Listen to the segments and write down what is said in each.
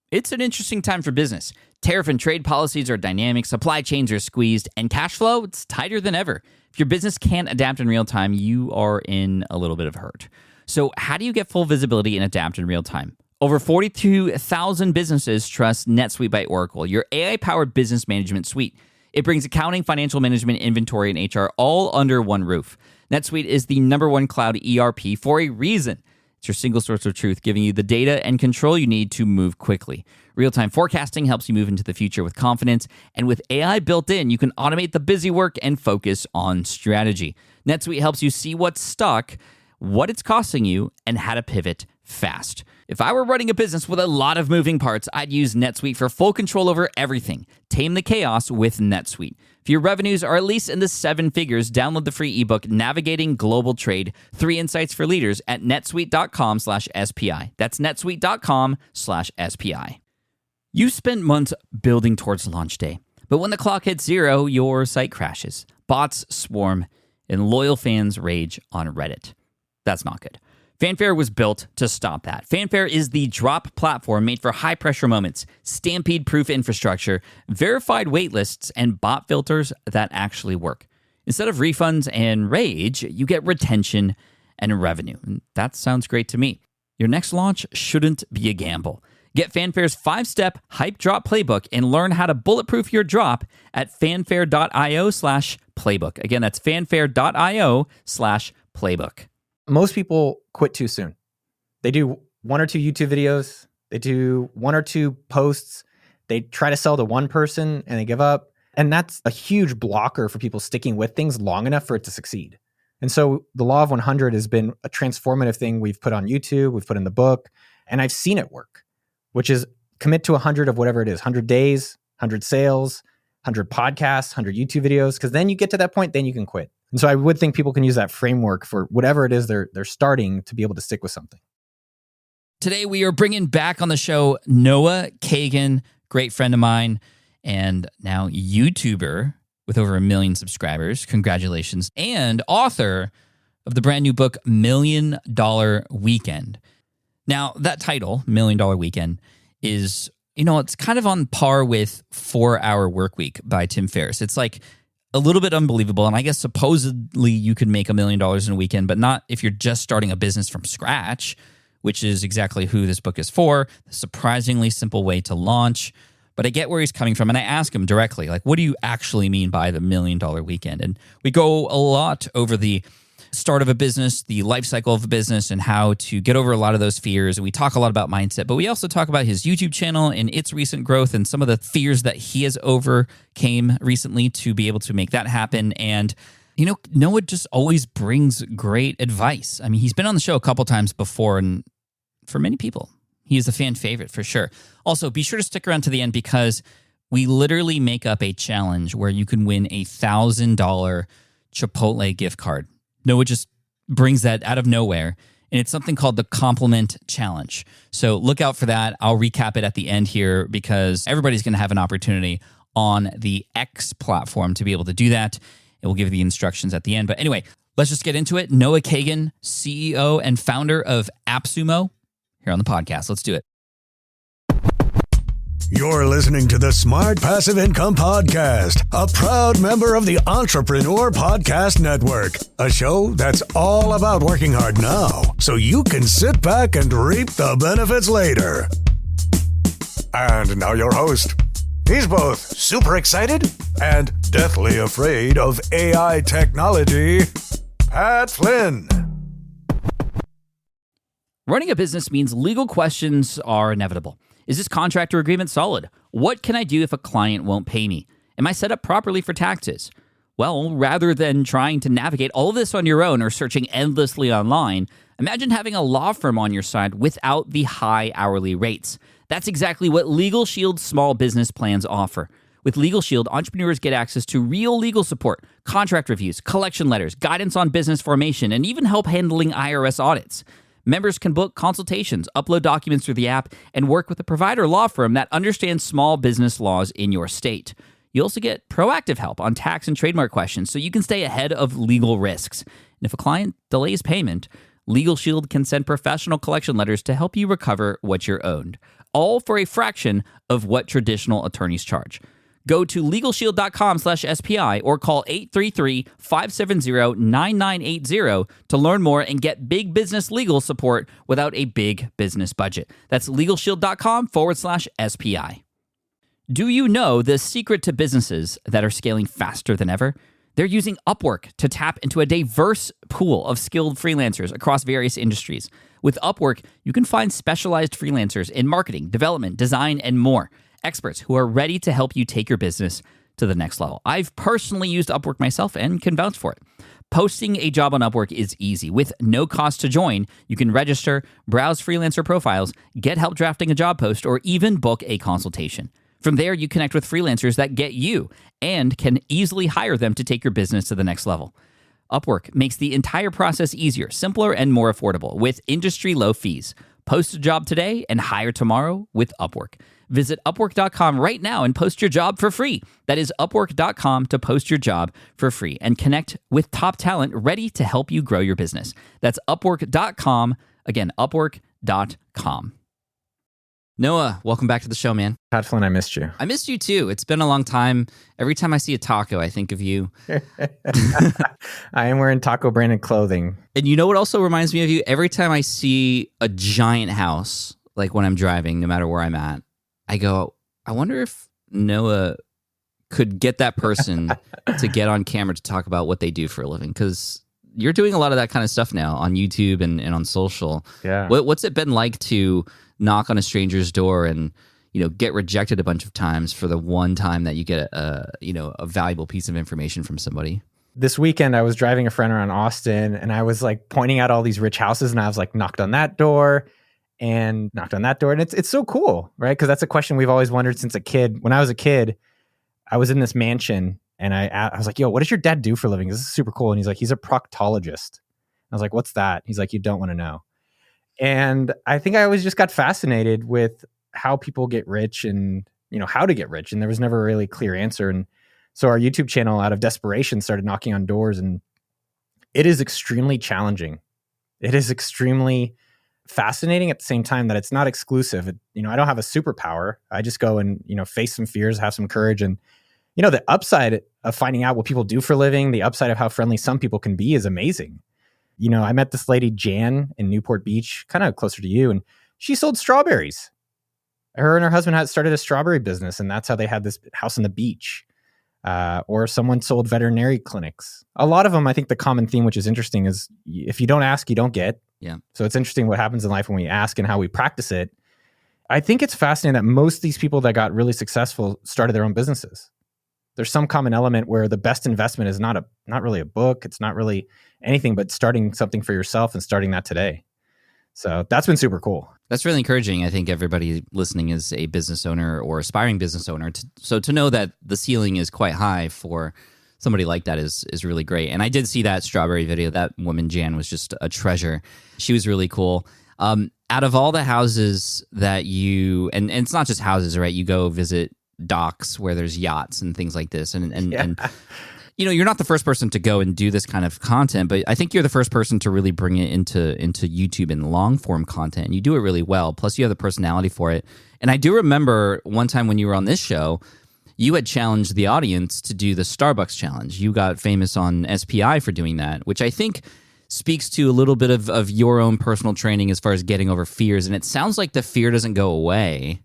It's an interesting time for business. Tariff and trade policies are dynamic, supply chains are squeezed, and cash flow, it's tighter than ever. If your business can't adapt in real time, you are in a little bit of hurt. So how do you get full visibility and adapt in real time? Over 42,000 businesses trust NetSuite by Oracle, your AI-powered business management suite. It brings accounting, financial management, inventory, and HR all under one roof. NetSuite is the #1 cloud ERP for a reason. It's your single source of truth, giving you the data and control you need to move quickly. Real-time forecasting helps you move into the future with confidence, and with AI built in, you can automate the busy work and focus on strategy. NetSuite helps you see what's stuck, what it's costing you, and how to pivot fast. If I were running a business with a lot of moving parts, I'd use NetSuite for full control over everything. Tame the chaos with NetSuite. If your revenues are at least in the 7 figures, download the free ebook, Navigating Global Trade, 3 Insights for Leaders at netsuite.com/SPI. That's netsuite.com/SPI. You spent months building towards launch day, but when the clock hits 0, your site crashes. Bots swarm, and loyal fans rage on Reddit. That's not good. Fanfare was built to stop that. Fanfare is the drop platform made for high-pressure moments, stampede-proof infrastructure, verified waitlists, and bot filters that actually work. Instead of refunds and rage, you get retention and revenue. And that sounds great to me. Your next launch shouldn't be a gamble. Get Fanfare's 5-step hype drop playbook and learn how to bulletproof your drop at fanfare.io/playbook. Again, that's fanfare.io/playbook. Most people quit too soon. They do 1 or 2 YouTube videos. They do 1 or 2 posts. They try to sell to one person and they give up. And that's a huge blocker for people sticking with things long enough for it to succeed. And so the Law of 100 has been a transformative thing we've put on YouTube, we've put in the book, and I've seen it work, which is commit to 100 of whatever it is, 100 days, 100 sales, 100 podcasts, 100 YouTube videos, because then you get to that point, then you can quit. And so I would think people can use that framework for whatever it is they're starting to be able to stick with something. Today, we are bringing back on the show Noah Kagan, great friend of mine, and now YouTuber with over 1 million subscribers. Congratulations. And author of the brand new book, $1 Million Weekend. Now, that title, $1 Million Weekend, is, it's kind of on par with 4-Hour Workweek by Tim Ferriss. It's like a little bit unbelievable. And I guess supposedly you could make $1 million in a weekend, but not if you're just starting a business from scratch, which is exactly who this book is for. A surprisingly simple way to launch. But I get where he's coming from. And I ask him directly, like, what do you actually mean by the $1 Million Weekend? And we go a lot over the start of a business, the life cycle of a business, and how to get over a lot of those fears. And we talk a lot about mindset, but we also talk about his YouTube channel and its recent growth and some of the fears that he has overcame recently to be able to make that happen. And, Noah just always brings great advice. I mean, he's been on the show a couple times before, and for many people, he is a fan favorite for sure. Also, be sure to stick around to the end because we literally make up a challenge where you can win a $1,000 Chipotle gift card. Noah just brings that out of nowhere, and it's something called the Compliment Challenge. So look out for that. I'll recap it at the end here because everybody's going to have an opportunity on the X platform to be able to do that. And we'll give you the instructions at the end. But anyway, let's just get into it. Noah Kagan, CEO and founder of AppSumo, here on the podcast. Let's do it. You're listening to the Smart Passive Income Podcast, a proud member of the Entrepreneur Podcast Network, a show that's all about working hard now so you can sit back and reap the benefits later. And now your host. He's both super excited and deathly afraid of AI technology, Pat Flynn. Running a business means legal questions are inevitable. Is this contract or agreement solid? What can I do if a client won't pay me? Am I set up properly for taxes? Well, rather than trying to navigate all of this on your own or searching endlessly online, imagine having a law firm on your side without the high hourly rates. That's exactly what Legal Shield's small business plans offer. With Legal Shield, entrepreneurs get access to real legal support, contract reviews, collection letters, guidance on business formation, and even help handling IRS audits. Members can book consultations, upload documents through the app, and work with a provider law firm that understands small business laws in your state. You also get proactive help on tax and trademark questions so you can stay ahead of legal risks. And if a client delays payment, Legal Shield can send professional collection letters to help you recover what you're owed. all for a fraction of what traditional attorneys charge. Go to LegalShield.com/SPI or call 833-570-9980 to learn more and get big business legal support without a big business budget. That's LegalShield.com/SPI. Do you know the secret to businesses that are scaling faster than ever? They're using Upwork to tap into a diverse pool of skilled freelancers across various industries. With Upwork, you can find specialized freelancers in marketing, development, design, and more. Experts who are ready to help you take your business to the next level. I've personally used Upwork myself and can vouch for it. Posting a job on Upwork is easy. With no cost to join, you can register, browse freelancer profiles, get help drafting a job post, or even book a consultation. From there, you connect with freelancers that get you and can easily hire them to take your business to the next level. Upwork makes the entire process easier, simpler, and more affordable with industry-low fees. Post a job today and hire tomorrow with Upwork. Visit Upwork.com right now and post your job for free. That is Upwork.com to post your job for free and connect with top talent ready to help you grow your business. That's Upwork.com. Again, Upwork.com. Noah, welcome back to the show, man. Todd Flynn, I missed you. I missed you too. It's been a long time. Every time I see a taco, I think of you. I am wearing taco branded clothing. And you know what also reminds me of you? Every time I see a giant house, like when I'm driving, no matter where I'm at, I go, I wonder if Noah could get that person to get on camera to talk about what they do for a living. Because you're doing a lot of that kind of stuff now on YouTube and on social. Yeah. What's it been like to knock on a stranger's door and, you know, get rejected a bunch of times for the one time that you get a valuable piece of information from somebody? This weekend, I was driving a friend around Austin and I was like pointing out all these rich houses and I was like, knocked on that door and knocked on that door. And it's so cool, right? Because that's a question we've always wondered since a kid. When I was a kid, I was in this mansion and I was like, yo, what does your dad do for a living? This is super cool. And he's like, he's a proctologist. I was like, what's that? He's like, you don't want to know. And I think I always just got fascinated with how people get rich and, you know, how to get rich. And there was never a really clear answer. And so our YouTube channel, out of desperation, started knocking on doors. And it is extremely challenging. It is extremely fascinating at the same time that it's not exclusive. You know, I don't have a superpower. I just go and, you know, face some fears, have some courage. And, you know, the upside of finding out what people do for a living, the upside of how friendly some people can be is amazing. You know, I met this lady, Jan, in Newport Beach, kind of closer to you, and she sold strawberries. Her and her husband had started a strawberry business, and that's how they had this house on the beach. Or someone sold veterinary clinics. A lot of them, I think the common theme, which is interesting, is if you don't ask, you don't get. Yeah. So it's interesting what happens in life when we ask and how we practice it. I think it's fascinating that most of these people that got really successful started their own businesses. There's some common element where the best investment is not really a book. It's not really anything but starting something for yourself and starting that today. So that's been super cool. That's really encouraging. I think everybody listening is a business owner or aspiring business owner. So to know that the ceiling is quite high for somebody like that is really great. And I did see that strawberry video. That woman, Jan, was just a treasure. She was really cool. Out of all the houses that and it's not just houses, right? You go visit docks where there's yachts and things like this. And you know, you're not the first person to go and do this kind of content, but I think you're the first person to really bring it into YouTube and long form content. And you do it really well. Plus you have the personality for it. And I do remember one time when you were on this show, you had challenged the audience to do the Starbucks challenge. You got famous on SPI for doing that, which I think speaks to a little bit of your own personal training as far as getting over fears. And it sounds like the fear doesn't go away.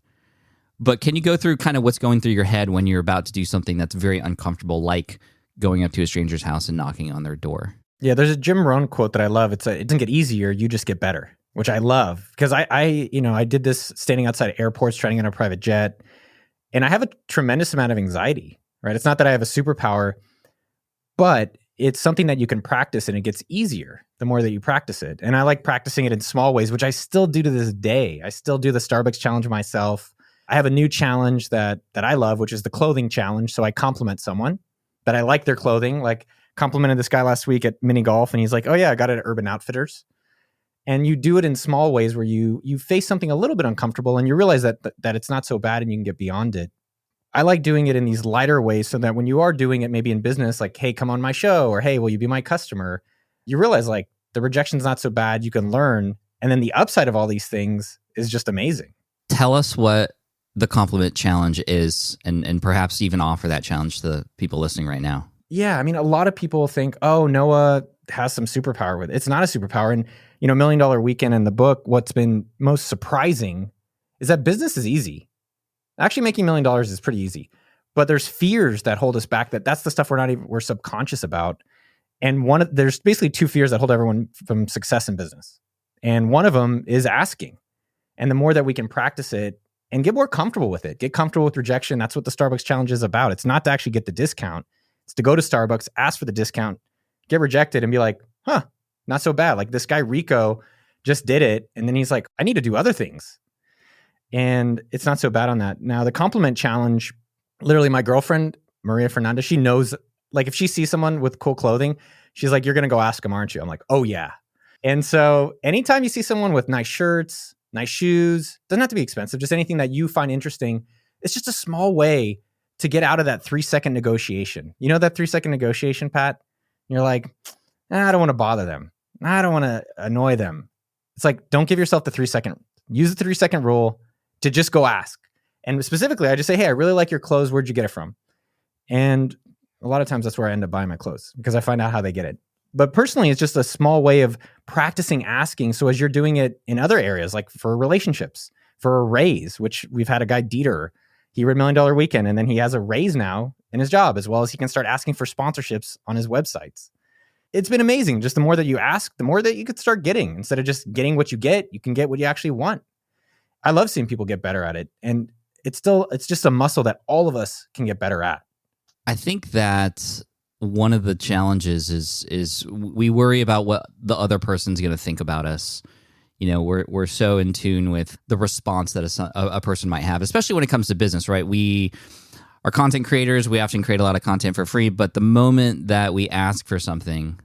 But can you go through kind of what's going through your head when you're about to do something that's very uncomfortable, like going up to a stranger's house and knocking on their door? Yeah, there's a Jim Rohn quote that I love. It doesn't get easier, you just get better, which I love. Because I did this standing outside airports trying to get a private jet. And I have a tremendous amount of anxiety, right? It's not that I have a superpower, but it's something that you can practice and it gets easier the more that you practice it. And I like practicing it in small ways, which I still do to this day. I still do the Starbucks challenge myself. I have a new challenge that I love, which is the clothing challenge. So I compliment someone that I like their clothing. Like complimented this guy last week at mini golf and he's like, oh yeah, I got it at Urban Outfitters. And you do it in small ways where you face something a little bit uncomfortable and you realize that it's not so bad and you can get beyond it. I like doing it in these lighter ways so that when you are doing it maybe in business, like, hey, come on my show, or hey, will you be my customer? You realize like the rejection's not so bad, you can learn. And then the upside of all these things is just amazing. Tell us what the compliment challenge is, and perhaps even offer that challenge to the people listening right now. Yeah, I mean, a lot of people think, oh, Noah has some superpower with it. It's not a superpower. And, $1 Million Weekend in the book, what's been most surprising is that business is easy. Actually, making $1 million is pretty easy. But there's fears that hold us back. That's the stuff we're subconscious about. And there's basically two fears that hold everyone from success in business. And one of them is asking. And the more that we can practice it and get more comfortable with it, get comfortable with rejection. That's what the Starbucks challenge is about. It's not to actually get the discount. It's to go to Starbucks, ask for the discount, get rejected, and be like, not so bad. Like this guy Rico just did it. And then he's like, I need to do other things. And it's not so bad on that. Now, the compliment challenge, literally my girlfriend, Maria Fernandez, she knows, like if she sees someone with cool clothing, she's like, you're going to go ask them, aren't you? I'm like, oh yeah. And so anytime you see someone with nice shirts, nice shoes, doesn't have to be expensive, just anything that you find interesting, it's just a small way to get out of that 3-second negotiation. You know that 3-second negotiation, Pat? You're like, I don't want to bother them. I don't want to annoy them. It's like, don't give yourself the 3-second. Use the 3-second rule to just go ask. And specifically, I just say, hey, I really like your clothes. Where'd you get it from? And a lot of times that's where I end up buying my clothes because I find out how they get it. But personally, it's just a small way of practicing asking. So as you're doing it in other areas, like for relationships, for a raise, which we've had a guy, Dieter, he read $1 Million Weekend, and then he has a raise now in his job, as well as he can start asking for sponsorships on his websites. It's been amazing. Just the more that you ask, the more that you could start getting. Instead of just getting what you get, you can get what you actually want. I love seeing people get better at it. And it's just a muscle that all of us can get better at. I think that one of the challenges is we worry about what the other person's going to think about us. We're so in tune with the response that a person might have, especially when it comes to business, right? We are content creators. We often create a lot of content for free, but the moment that we ask for something,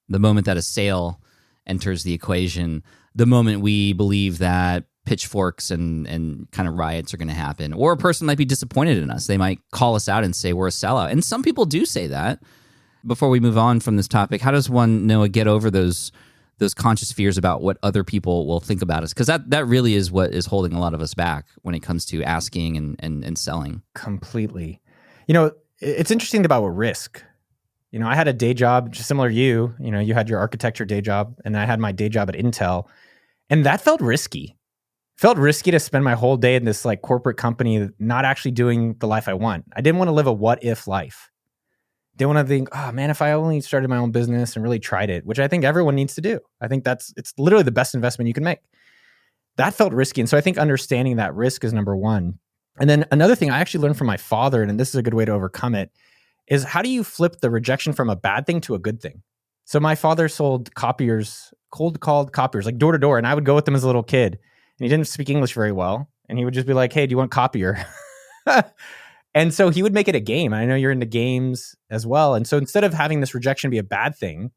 the moment that a sale enters the equation, the moment we believe that pitchforks and kind of riots are going to happen, or a person might be disappointed in us. They might call us out and say we're a sellout. And some people do say that. Before we move on from this topic, how does one, Noah, get over those conscious fears about what other people will think about us? Because that really is what is holding a lot of us back when it comes to asking and selling. Completely. It's interesting about risk. I had a day job just similar to you. You had your architecture day job, and I had my day job at Intel. And that felt risky. Felt risky to spend my whole day in this like corporate company, not actually doing the life I want. I didn't want to live a what if life. Didn't want to think, oh man, if I only started my own business and really tried it, which I think everyone needs to do. I think it's literally the best investment you can make. That felt risky. And so I think understanding that risk is number one. And then another thing I actually learned from my father, and this is a good way to overcome it, is how do you flip the rejection from a bad thing to a good thing? So my father sold copiers, cold called copiers, like door to door. And I would go with them as a little kid. And he didn't speak English very well. And he would just be like, hey, do you want copier? And so he would make it a game. I know you're into games as well. And so instead of having this rejection be a bad thing,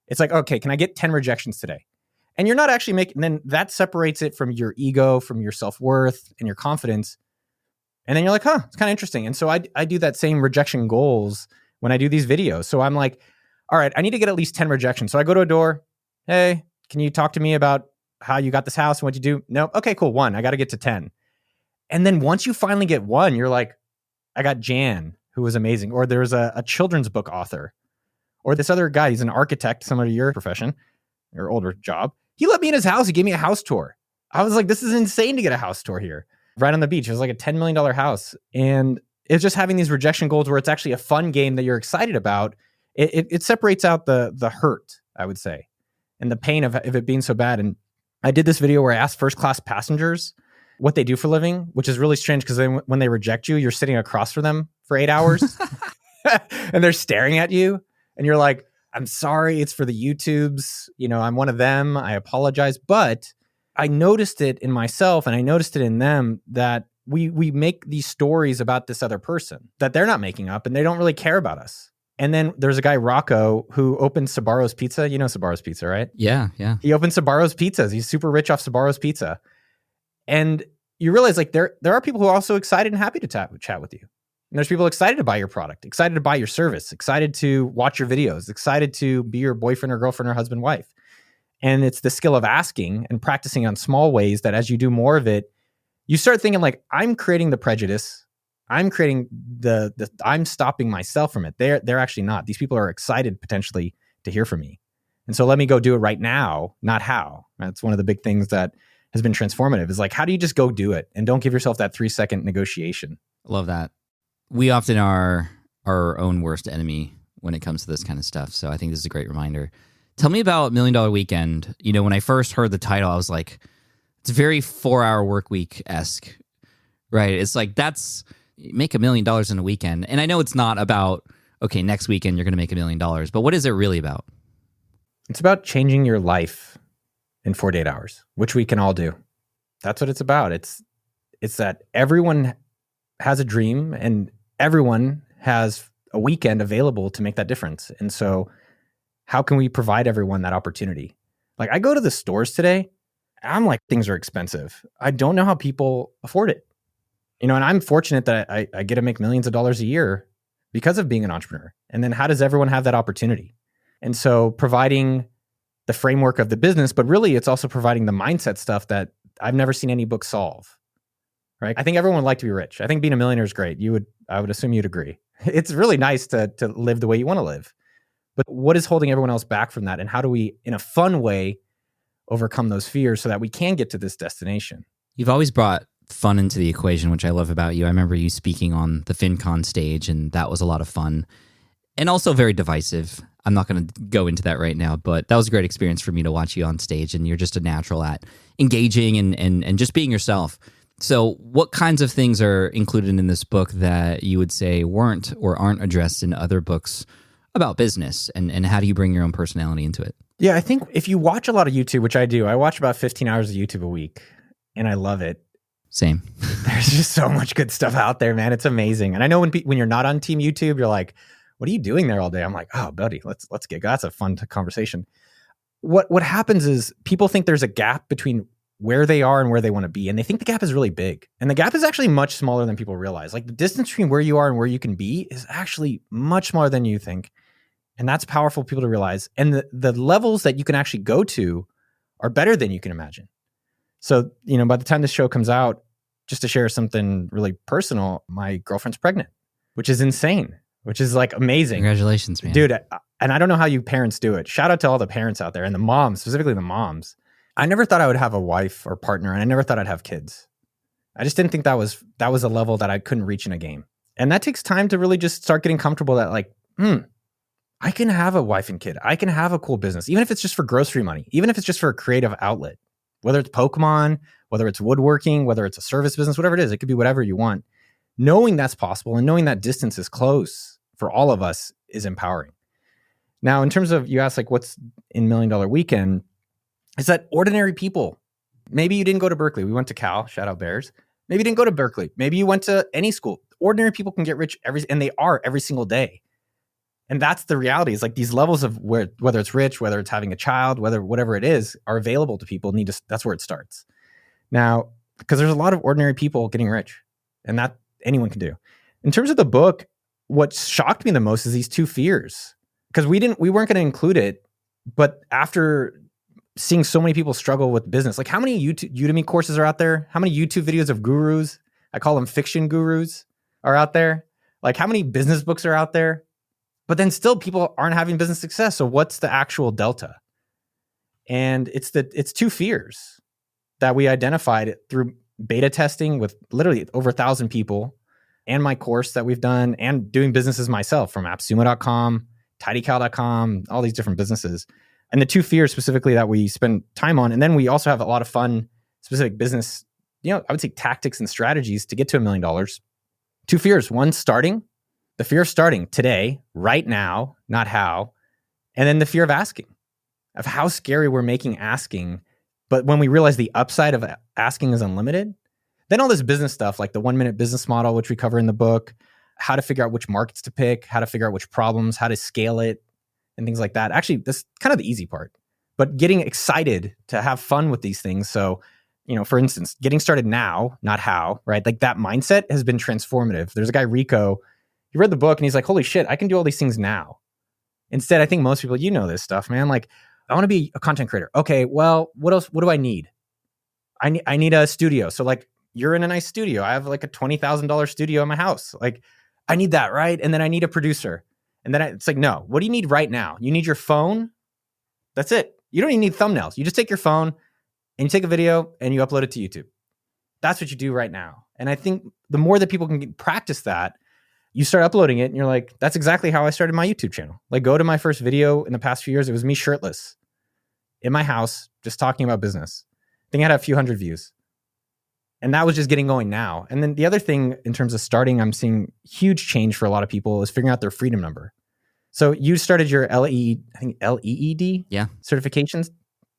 it's like, okay, can I get 10 rejections today? And you're not actually making, then that separates it from your ego, from your self-worth and your confidence. And then you're like, it's kind of interesting. And so I do that same rejection goals when I do these videos. So I'm like, all right, I need to get at least 10 rejections. So I go to a door. Hey, can you talk to me about how you got this house and what you do? Nope. Okay, cool. 1. I got to get to 10. And then once you finally get 1, you're like, I got Jan, who was amazing. Or there's a children's book author. Or this other guy, he's an architect, similar to your profession, your older job. He let me in his house. He gave me a house tour. I was like, this is insane to get a house tour here. Right on the beach. It was like a $10 million house. And it's just having these rejection goals where it's actually a fun game that you're excited about. It separates out the hurt, I would say, and the pain of it being so bad. And I did this video where I asked first-class passengers what they do for a living, which is really strange because when they reject you, you're sitting across from them for 8 hours and they're staring at you. And you're like, I'm sorry, it's for the YouTubes. I'm one of them. I apologize. But I noticed it in myself and I noticed it in them that we make these stories about this other person that they're not making up and they don't really care about us. And then there's a guy, Rocco, who opened Sabaro's Pizza. You know Sabaro's Pizza, right? Yeah. He opened Sabaro's Pizzas. He's super rich off Sabaro's Pizza. And you realize like there are people who are also excited and happy to chat with you. And there's people excited to buy your product, excited to buy your service, excited to watch your videos, excited to be your boyfriend or girlfriend or husband, wife. And it's the skill of asking and practicing on small ways that as you do more of it, you start thinking like, I'm creating the prejudice. I'm creating I'm stopping myself from it. They're actually not. These people are excited potentially to hear from me. And so let me go do it right now, not how. That's one of the big things that has been transformative is like, how do you just go do it? And don't give yourself that 3-second negotiation. Love that. We often are our own worst enemy when it comes to this kind of stuff. So I think this is a great reminder. Tell me about $1 Million Weekend. You know, when I first heard the title, I was like, it's very 4-hour work week-esque, right? It's like, make $1 million in a weekend. And I know it's not about, okay, next weekend you're going to make $1 million, but what is it really about? It's about changing your life in 48 hours, which we can all do. That's what it's about. It's that everyone has a dream and everyone has a weekend available to make that difference. And so how can we provide everyone that opportunity? Like, I go to the stores today, I'm like, things are expensive. I don't know how people afford it. You know, and I'm fortunate that I get to make millions of dollars a year because of being an entrepreneur. And then how does everyone have that opportunity? And so providing the framework of the business, but really it's also providing the mindset stuff that I've never seen any book solve, right? I think everyone would like to be rich. I think being a millionaire is great. I would assume you'd agree. It's really nice to live the way you want to live. But what is holding everyone else back from that? And how do we, in a fun way, overcome those fears so that we can get to this destination? You've always brought fun into the equation, which I love about you. I remember you speaking on the FinCon stage, and that was a lot of fun and also very divisive. I'm not going to go into that right now, but that was a great experience for me to watch you on stage, and you're just a natural at engaging and just being yourself. So what kinds of things are included in this book that you would say weren't or aren't addressed in other books about business, and how do you bring your own personality into it? Yeah, I think if you watch a lot of YouTube, which I do, I watch about 15 hours of YouTube a week, and I love it. Same. There's just so much good stuff out there, man. It's amazing. And I know when you're not on Team YouTube, you're like, what are you doing there all day? I'm like, oh, buddy, let's get, that's a fun conversation. What happens is people think there's a gap between where they are and where they want to be. And they think the gap is really big. And the gap is actually much smaller than people realize. Like, the distance between where you are and where you can be is actually much smaller than you think. And that's powerful for people to realize. And the levels that you can actually go to are better than you can imagine. So, you know, by the time this show comes out, just to share something really personal, my girlfriend's pregnant, which is insane, which is like amazing. Congratulations, man. Dude, and I don't know how you parents do it. Shout out to all the parents out there and the moms, specifically the moms. I never thought I would have a wife or partner, and I never thought I'd have kids. I just didn't think that was a level that I couldn't reach in a game. And that takes time to really just start getting comfortable that like, I can have a wife and kid. I can have a cool business, even if it's just for grocery money, even if it's just for a creative outlet, whether it's Pokemon, whether it's woodworking, whether it's a service business, whatever it is, it could be whatever you want. Knowing that's possible and knowing that distance is close for all of us is empowering. Now, in terms of, you asked like, what's in $1 Million Weekend, is that ordinary people. Maybe you didn't go to Berkeley. We went to Cal, shout out Bears. Maybe you didn't go to Berkeley. Maybe you went to any school. Ordinary people can get rich and they are every single day. And that's the reality, is like these levels of whether it's rich, whether it's having a child, whatever it is, are available to people. That's where it starts. Now, because there's a lot of ordinary people getting rich, and that anyone can do. In terms of the book, what shocked me the most is these two fears, because we weren't going to include it, but after seeing so many people struggle with business, like how many Udemy courses are out there? How many YouTube videos of gurus? I call them fiction gurus are out there. Like how many business books are out there? But then still people aren't having business success. So what's the actual delta? And it's two fears that we identified through beta testing with literally over 1,000 people, and my course that we've done, and doing businesses myself from appsumo.com, tidycal.com, all these different businesses. And the two fears specifically that we spend time on. And then we also have a lot of fun, specific business, I would say tactics and strategies to get to $1 million. Two fears. One, starting. The fear of starting today, right now, not how. And then the fear of asking, of how scary we're making asking. But when we realize the upside of asking is unlimited, then all this business stuff, like the 1-minute business model, which we cover in the book, how to figure out which markets to pick, how to figure out which problems, how to scale it, and things like that. Actually, this is kind of the easy part, but getting excited to have fun with these things. So, for instance, getting started now, not how, right? Like that mindset has been transformative. There's a guy, Rico, he read the book and he's like, holy shit, I can do all these things now. Instead, I think most people, this stuff, man. Like, I want to be a content creator. Okay, well, what else? What do I need? I need a studio. So like you're in a nice studio. I have like a $20,000 studio in my house. Like, I need that, right? And then I need a producer. And then it's like, no, what do you need right now? You need your phone. That's it. You don't even need thumbnails. You just take your phone and you take a video and you upload it to YouTube. That's what you do right now. And I think the more that people can practice that, you start uploading it and you're like, that's exactly how I started my YouTube channel. Like, go to my first video in the past few years. It was me shirtless in my house, just talking about business. I think I had a few hundred views. And that was just getting going now. And then the other thing in terms of starting, I'm seeing huge change for a lot of people is figuring out their freedom number. So you started your LEED certifications.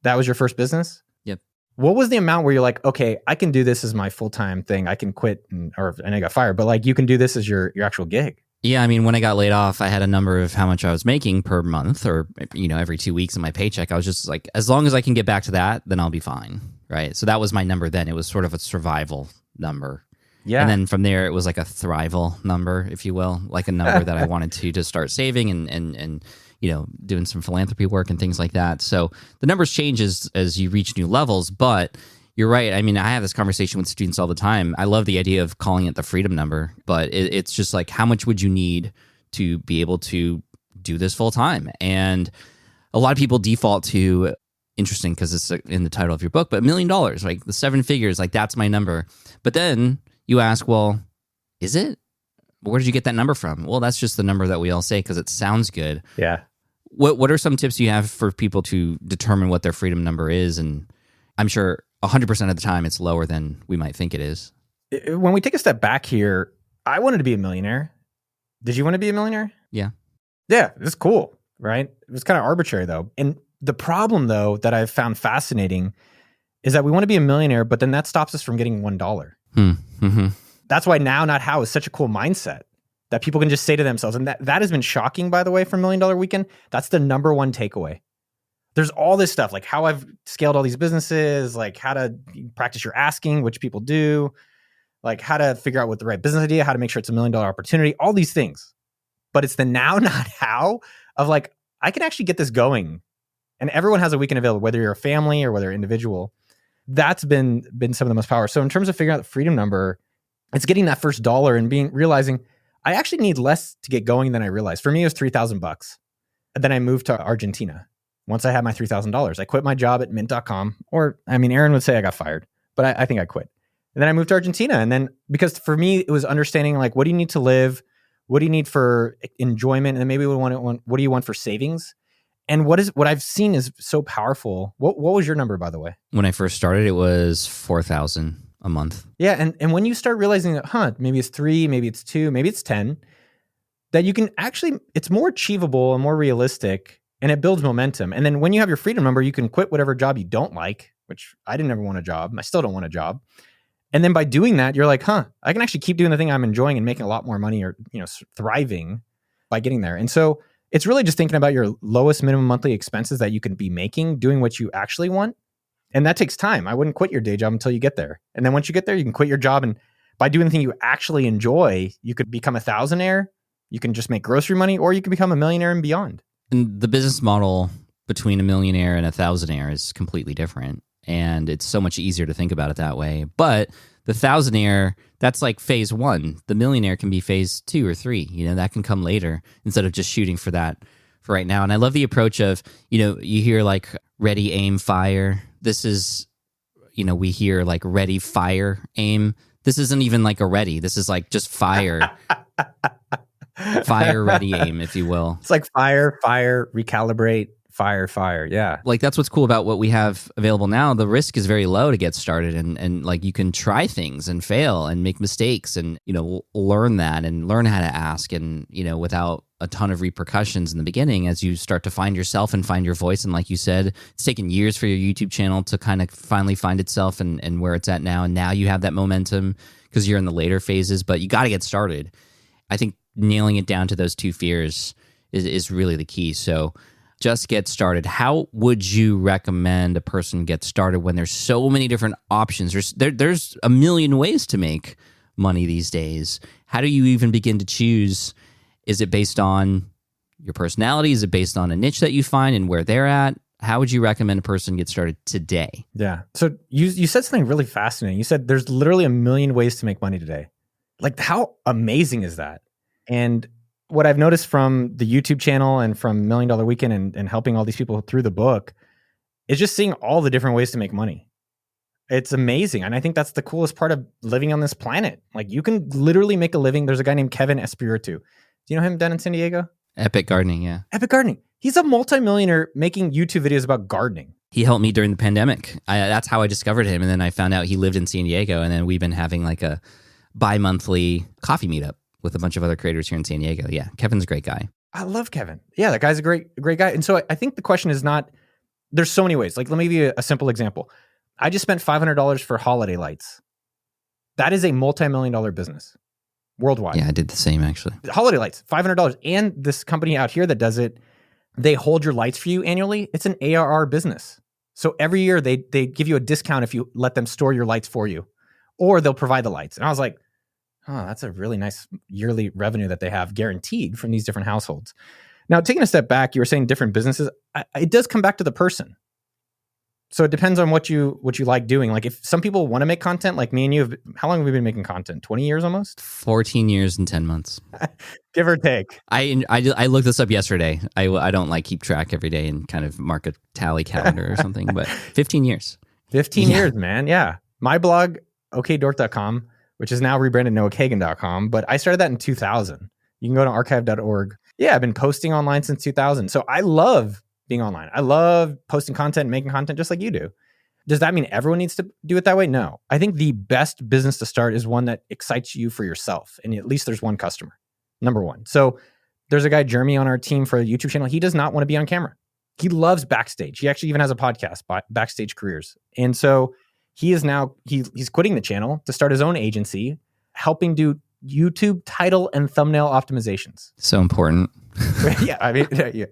That was your first business? Yep. What was the amount where you're like, okay, I can do this as my full-time thing. I can quit and I got fired, but like you can do this as your actual gig. Yeah, I mean, when I got laid off, I had a number of how much I was making per month or, every 2 weeks in my paycheck. I was just like, as long as I can get back to that, then I'll be fine, right? So that was my number then. It was sort of a survival number. Yeah. And then from there, it was like a thrival number, if you will, like a number that I wanted to start saving and doing some philanthropy work and things like that. So the numbers change as you reach new levels, but you're right. I mean, I have this conversation with students all the time. I love the idea of calling it the freedom number, but it's just like, how much would you need to be able to do this full time? And a lot of people default to, interesting because it's in the title of your book, but $1 million, like the 7 figures, like that's my number. But then you ask, well, is it? Where did you get that number from? Well, that's just the number that we all say because it sounds good. Yeah. What are some tips you have for people to determine what their freedom number is? And I'm sure 100% of the time it's lower than we might think it is. When we take a step back here, I wanted to be a millionaire. Did you want to be a millionaire? Yeah. Yeah, it's cool, right? It was kind of arbitrary though. And the problem though that I've found fascinating is that we want to be a millionaire, but then that stops us from getting $1. Mm-hmm. That's why now, not how is such a cool mindset that people can just say to themselves. And that has been shocking, by the way, from $1 Million Weekend. That's the number one takeaway. There's all this stuff, like how I've scaled all these businesses, like how to practice your asking, which people do, like how to figure out what the right business idea, how to make sure it's $1 million opportunity, all these things. But it's the now, not how of like, I can actually get this going. And everyone has a weekend available, whether you're a family or whether you're individual. That's been some of the most power. So in terms of figuring out the freedom number, it's getting that first dollar and realizing I actually need less to get going than I realized. For me, it was $3,000. And then I moved to Argentina. Once I had my $3,000, I quit my job at mint.com, or Aaron would say I got fired, but I think I quit. And then I moved to Argentina. And then because for me, it was understanding like, what do you need to live? What do you need for enjoyment? And then maybe what do you want for savings? And what I've seen is so powerful. What was your number, by the way? When I first started, it was $4,000 a month. Yeah. And when you start realizing that, maybe it's 3, maybe it's 2, maybe it's 10, that you can actually, it's more achievable and more realistic. And it builds momentum. And then when you have your freedom number, you can quit whatever job you don't like, which I didn't ever want a job. I still don't want a job. And then by doing that, you're like, I can actually keep doing the thing I'm enjoying and making a lot more money or, thriving by getting there. And so it's really just thinking about your lowest minimum monthly expenses that you can be making, doing what you actually want. And that takes time. I wouldn't quit your day job until you get there. And then once you get there, you can quit your job. And by doing the thing you actually enjoy, you could become a thousandaire. You can just make grocery money, or you can become a millionaire and beyond. And the business model between a millionaire and a thousandaire is completely different. And it's so much easier to think about it that way. But the thousandaire, that's like phase 1. The millionaire can be phase 2 or 3. That can come later instead of just shooting for that for right now. And I love the approach of, you hear like ready, aim, fire. This is, we hear like ready, fire, aim. This isn't even like a ready. This is like just fire. Fire, ready, aim, if you will. It's like fire, recalibrate, fire. Yeah. Like that's what's cool about what we have available now. The risk is very low to get started and like you can try things and fail and make mistakes and, learn that and learn how to ask and, without a ton of repercussions in the beginning as you start to find yourself and find your voice. And like you said, it's taken years for your YouTube channel to kind of finally find itself and where it's at now. And now you have that momentum because you're in the later phases, but you got to get started. I think nailing it down to those 2 fears is really the key. So just get started. How would you recommend a person get started when there's so many different options? There's a million ways to make money these days. How do you even begin to choose? Is it based on your personality? Is it based on a niche that you find and where they're at? how would you recommend a person get started today? Yeah. So you said something really fascinating. You said there's literally a million ways to make money today. Like, how amazing is that? And what I've noticed from the YouTube channel and from $1 Million Weekend and helping all these people through the book is just seeing all the different ways to make money. It's amazing. And I think that's the coolest part of living on this planet. Like, you can literally make a living. There's a guy named Kagan. Do you know him down in San Diego? Epic Gardening, yeah. Epic Gardening. He's a multimillionaire making YouTube videos about gardening. He helped me during the pandemic. That's how I discovered him. And then I found out he lived in San Diego. And then we've been having like a bi-monthly coffee meetup with a bunch of other creators here in San Diego. Yeah, Kevin's a great guy. I love Kevin. Yeah, that guy's a great guy. And so I think the question is not, there's so many ways. Like, let me give you a simple example. I just spent $500 for holiday lights. That is a multi-million-dollar business worldwide. Yeah, I did the same actually. Holiday lights, $500. And this company out here that does it, they hold your lights for you annually. It's an ARR business. So every year they give you a discount if you let them store your lights for you, or they'll provide the lights. And I was like, oh, that's a really nice yearly revenue that they have guaranteed from these different households. Now, taking a step back, you were saying different businesses. It does come back to the person. So it depends on what you like doing. Like, if some people want to make content, like me and you, how long have we been making content? 20 years almost? 14 years and 10 months. Give or take. I looked this up yesterday. I don't like keep track every day and kind of mark a tally calendar or something, but 15 years. 15 years, man. Yeah. My blog, okdork.com, which is now rebranded noahkagan.com, but I started that in 2000. You can go to archive.org. Yeah, I've been posting online since 2000. So I love being online. I love posting content, making content just like you do. Does that mean everyone needs to do it that way? No. I think the best business to start is one that excites you for yourself. And at least there's one customer, number one. So there's a guy, Jeremy, on our team for a YouTube channel. He does not want to be on camera. He loves backstage. He actually even has a podcast, Backstage Careers. And so he is now, he's quitting the channel to start his own agency, helping do YouTube title and thumbnail optimizations. So important. Yeah, I mean, yeah,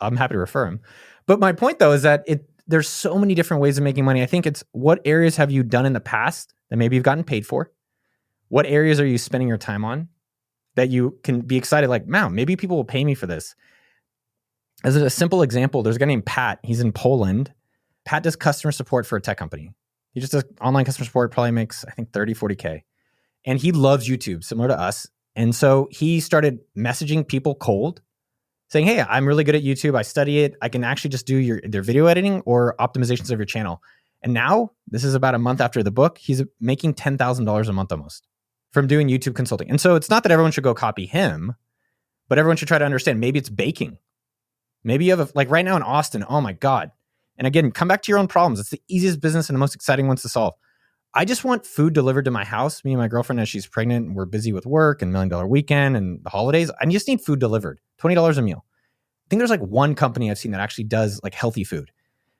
I'm happy to refer him. But my point, though, is that there's so many different ways of making money. I think it's, what areas have you done in the past that maybe you've gotten paid for? What areas are you spending your time on that you can be excited, like, wow, maybe people will pay me for this? As a simple example, there's a guy named Pat. He's in Poland. Pat does customer support for a tech company. He just does online customer support, probably makes, I think, 30, 40K. And he loves YouTube, similar to us. And so he started messaging people cold, saying, hey, I'm really good at YouTube. I study it. I can actually just do their video editing or optimizations of your channel. And now, this is about a month after the book, he's making $10,000 a month almost from doing YouTube consulting. And so it's not that everyone should go copy him, but everyone should try to understand, maybe it's baking. Maybe you have, like right now in Austin, oh my God. And again, come back to your own problems. It's the easiest business and the most exciting ones to solve. I just want food delivered to my house. Me and my girlfriend, as she's pregnant, and we're busy with work and $1 Million Weekend and the holidays. I just need food delivered, $20 a meal. I think there's like one company I've seen that actually does like healthy food.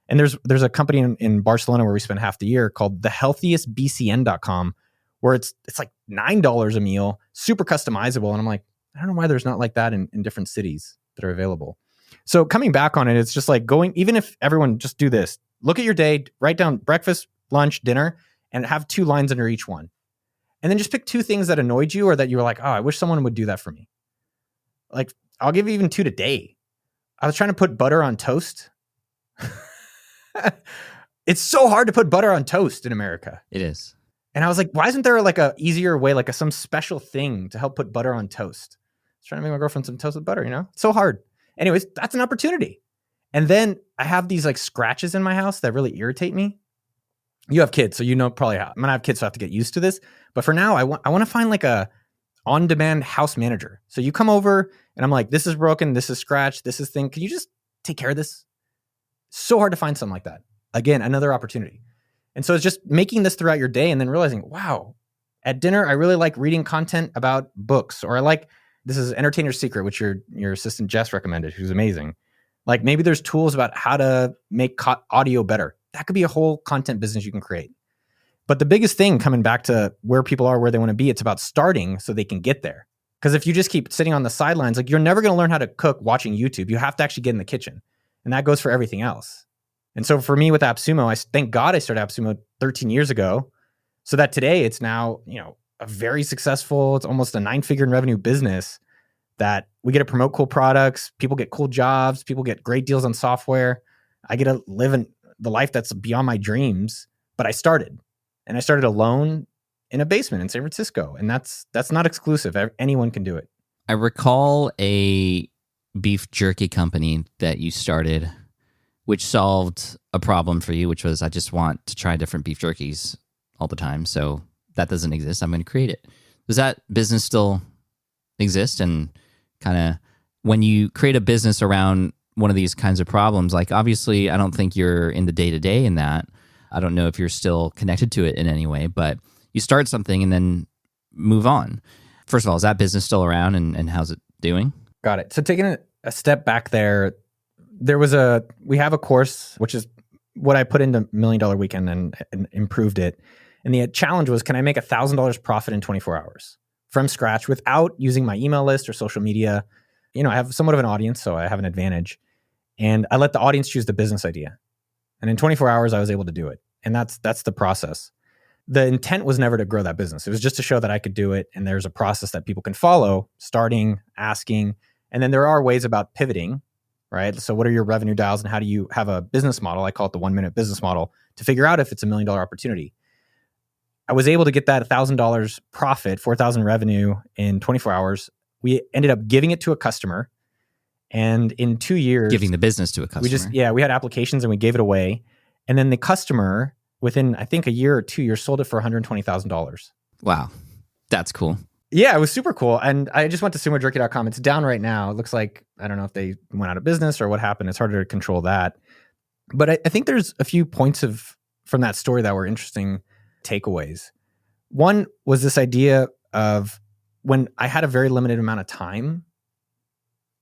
And there's a company in Barcelona where we spend half the year called thehealthiestbcn.com, where it's like $9 a meal, super customizable. And I'm like, I don't know why there's not like that in different cities that are available. So coming back on it, it's just like going, even if everyone just do this, look at your day, write down breakfast, lunch, dinner, and have 2 lines under each one. And then just pick 2 things that annoyed you or that you were like, oh, I wish someone would do that for me. Like, I'll give you even 2 today. I was trying to put butter on toast. It's so hard to put butter on toast in America. It is. And I was like, why isn't there like a easier way, like some special thing to help put butter on toast? I was trying to make my girlfriend some toast with butter, It's so hard. Anyways, that's an opportunity. And then I have these like scratches in my house that really irritate me. You have kids, so you know probably how. I'm gonna have kids, so I have to get used to this. But for now, I want to find like a on-demand house manager. So you come over and I'm like, this is broken, this is scratched, this is thing. Can you just take care of this? So hard to find something like that. Again, another opportunity. And so it's just making this throughout your day and then realizing, wow, at dinner, I really like reading content about books, or I like, this is Entertainer's Secret, which your assistant Jess recommended, who's amazing. Like maybe there's tools about how to make audio better. That could be a whole content business you can create. But the biggest thing, coming back to where people are, where they want to be, it's about starting so they can get there. Because if you just keep sitting on the sidelines, like you're never going to learn how to cook watching YouTube. You have to actually get in the kitchen. And that goes for everything else. And so for me with AppSumo, thank God I started AppSumo 13 years ago, so that today it's now, a very successful, it's almost a 9-figure in revenue business that we get to promote cool products. People get cool jobs. People get great deals on software. I get to live the life that's beyond my dreams. But I started alone in a basement in San Francisco. And that's not exclusive. Anyone can do it. I recall a beef jerky company that you started, which solved a problem for you, which was, I just want to try different beef jerkies all the time. So that doesn't exist. I'm going to create it. Does that business still exist? And kind of when you create a business around one of these kinds of problems, like obviously I don't think you're in the day-to-day in that. I don't know if you're still connected to it in any way, but you start something and then move on. First of all, is that business still around and how's it doing? Got it. So taking a step back there we have a course, which is what I put into $1 Million Weekend and improved it. And the challenge was, can I make $1,000 profit in 24 hours from scratch without using my email list or social media? I have somewhat of an audience, so I have an advantage. And I let the audience choose the business idea. And in 24 hours, I was able to do it. And that's the process. The intent was never to grow that business. It was just to show that I could do it. And there's a process that people can follow, starting, asking. And then there are ways about pivoting, right? So what are your revenue dials and how do you have a business model? I call it the 1-minute business model to figure out if it's $1 million opportunity. I was able to get that $1,000 profit, $4,000 revenue in 24 hours. We ended up giving it to a customer. And in 2 years, Giving the business to a customer. We had applications and we gave it away. And then the customer, within I think a year or 2 years, sold it for $120,000. Wow. That's cool. Yeah, it was super cool. And I just went to sumojerky.com. It's down right now. It looks like, I don't know if they went out of business or what happened. It's harder to control that. But I think there's a few points from that story that were interesting takeaways. One was this idea of when I had a very limited amount of time,